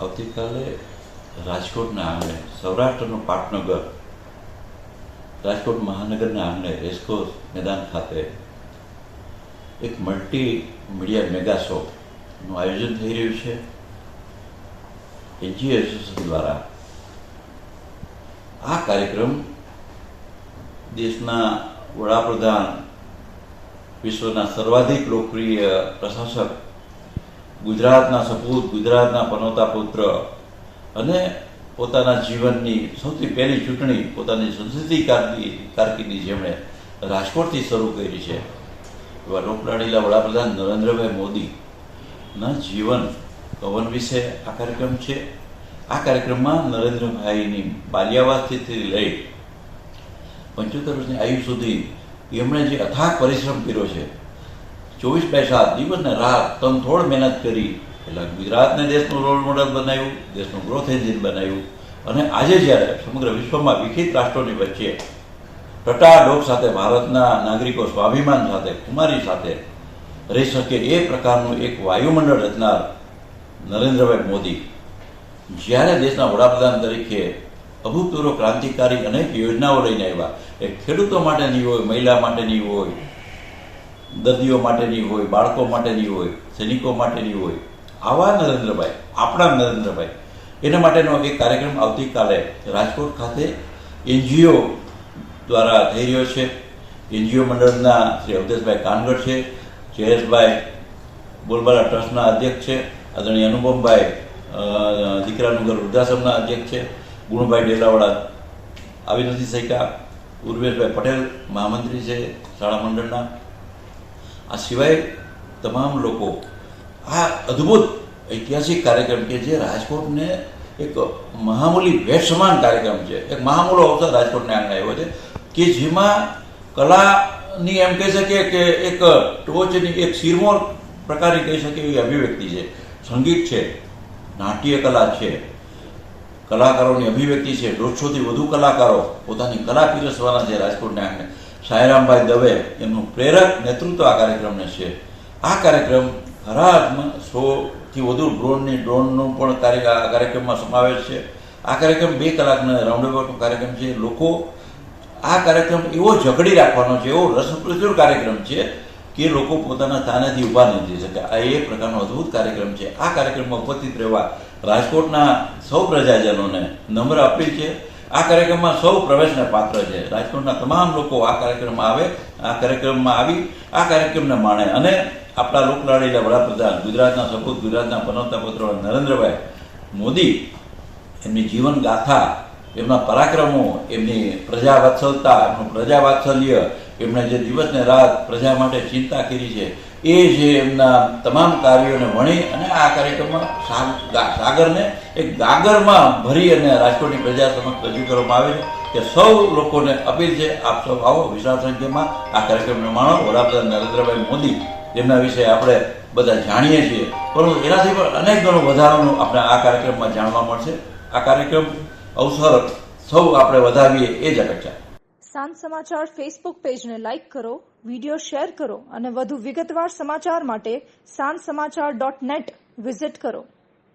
આવતીકાલે રાજકોટના આંગણે સૌરાષ્ટ્રનું પાટનગર રાજકોટ મહાનગરના આંગણે રેસકોર્સ મેદાન ખાતે એક મલ્ટી મીડિયા મેગા શોનું આયોજન થઈ રહ્યું છે. એનજીઓ એસોસિએશન દ્વારા આ કાર્યક્રમ દેશના વડાપ્રધાન, વિશ્વના સર્વાધિક લોકપ્રિય પ્રશાસક, ગુજરાતના સપૂત, ગુજરાતના પનોતા પુત્ર અને પોતાના જીવનની સૌથી પહેલી ચૂંટણી પોતાની સંસદીય કારકિર્દી જેમણે રાજકોટથી શરૂ કરી છે એવા લોકલાડીલા વડાપ્રધાન નરેન્દ્રભાઈ મોદીના જીવન કવન વિશે આ કાર્યક્રમ છે. આ કાર્યક્રમમાં નરેન્દ્રભાઈની બાલ્યાવસ્થાથી લઈ 75 વર્ષની આયુ સુધી એમણે જે અથાગ પરિશ્રમ કર્યો છે, 24/7 દિવસ ને રાત તનતોડ મહેનત કરી, એટલે ગુજરાતને દેશનું રોલ મોડલ બનાવ્યું, દેશનું ગ્રોથ એન્જિન બનાવ્યું. અને આજે જ્યારે સમગ્ર વિશ્વમાં વિકસિત રાષ્ટ્રોની વચ્ચે ટટાડોક સાથે ભારતના નાગરિકો સ્વાભિમાન સાથે, ખુમારી સાથે રહી શકે એ પ્રકારનું એક વાયુમંડળ રચનાર નરેન્દ્રભાઈ મોદી જ્યારે દેશના વડાપ્રધાન તરીકે અભૂતપૂર્વ ક્રાંતિકારી અનેક યોજનાઓ લઈને આવ્યા. એ ખેડૂતો માટેની હોય, મહિલા માટેની હોય, દર્દીઓ માટેની હોય, બાળકો માટેની હોય, સૈનિકો માટેની હોય, આવા નરેન્દ્રભાઈ, આપણા નરેન્દ્રભાઈ, એના માટેનો એક કાર્યક્રમ આવતીકાલે રાજકોટ ખાતે એનજીઓ દ્વારા થઈ રહ્યો છે. એનજીઓ મંડળના શ્રી અવધેશભાઈ કાનગડ છે, જયેશભાઈ બોલબાલા ટ્રસ્ટના અધ્યક્ષ છે, આદરણીય અનુપમભાઈ દીકરાનું ઘર વૃદ્ધાશ્રમના અધ્યક્ષ છે, ગુણભાઈ ડેલાવાળા આવી નથી શક્યા, ઉર્વેશભાઈ પટેલ મહામંત્રી છે શાળા મંડળના. આ સિવાય તમામ લોકો આ અદ્ભુત ઐતિહાસિક કાર્યક્રમ કે જે રાજકોટને એક મહામૂલી ભેટ સમાન કાર્યક્રમ છે, એક મહામૂલો અવસર રાજકોટને આંગણે આવ્યો છે કે જેમાં કલાની એમ કહી શકીએ કે એક ટોચની એક શિરમોર પ્રકારની કહી શકીએ એવી અભિવ્યક્તિ છે. સંગીત છે, નાટ્ય કલા છે, કલાકારોની અભિવ્યક્તિ છે. 150થી વધુ કલાકારો પોતાની કલા પીરસવાના છે રાજકોટને આંગણે. સાંઈરામભાઈ દવે એમનું પ્રેરક નેતૃત્વ આ કાર્યક્રમને છે. આ કાર્યક્રમ હરાજમાં 100થી વધુ ડ્રોનનો પણ કાર્યક્રમમાં સમાવેશ છે. આ કાર્યક્રમ 2 કલાકનો રાઉન્ડઅબાઉટનો કાર્યક્રમ છે. લોકો આ કાર્યક્રમ એવો જકડી રાખવાનો છે, એવો રસપ્રચુર કાર્યક્રમ છે કે લોકો પોતાના સ્થાનેથી ઊભા નહીં થઈ શકે. આ એ પ્રકારનો અદ્ભુત કાર્યક્રમ છે. આ કાર્યક્રમમાં ઉપસ્થિત રહેવા રાજકોટના સૌ પ્રજાજનોને નમ્ર અપીલ છે. આ કાર્યક્રમમાં સૌ પ્રવેશને પાત્ર છે. રાજકોટના તમામ લોકો આ કાર્યક્રમમાં આવે, આ કાર્યક્રમમાં આવી આ કાર્યક્રમને માણે અને આપણા લોકલાડીલા વડાપ્રધાન, ગુજરાતના સપૂત, ગુજરાતના પનોતા પુત્ર નરેન્દ્રભાઈ મોદી, એમની જીવન ગાથા, એમના પરાક્રમો, એમની પ્રજાવત્સલતા, એમનું પ્રજાવાત્સલ્ય, એમણે જે દિવસને રાત પ્રજા માટે ચિંતા કરી છે, એ જે એમના તમામ કાર્યોને વણી અને આ કાર્યક્રમમાં સાગરને એક ગાગરમાં ભરી અને રાજકોટની પ્રજા સમક્ષ રજૂ કરવામાં આવે છે. કે સૌ લોકોને અપીલ છે, આપ સૌ આવો વિશાળ સંખ્યામાં આ કાર્યક્રમને માણો. વડાપ્રધાન નરેન્દ્રભાઈ મોદી જેમના વિશે આપણે બધા જાણીએ છીએ, પરંતુ એનાથી પણ અનેક ગણું વધારાનું આપણે આ કાર્યક્રમમાં જાણવા મળશે. આ કાર્યક્રમ અવસર સૌ આપણે વધાવીએ એ જ અપેક્ષા. સાંજ સમાચાર ફેસબુક પેજને લાઇક કરો, વિડીયો શેર કરો અને વધુ વિગતવાર સમાચાર માટે sanssamachar.net વિઝિટ કરો.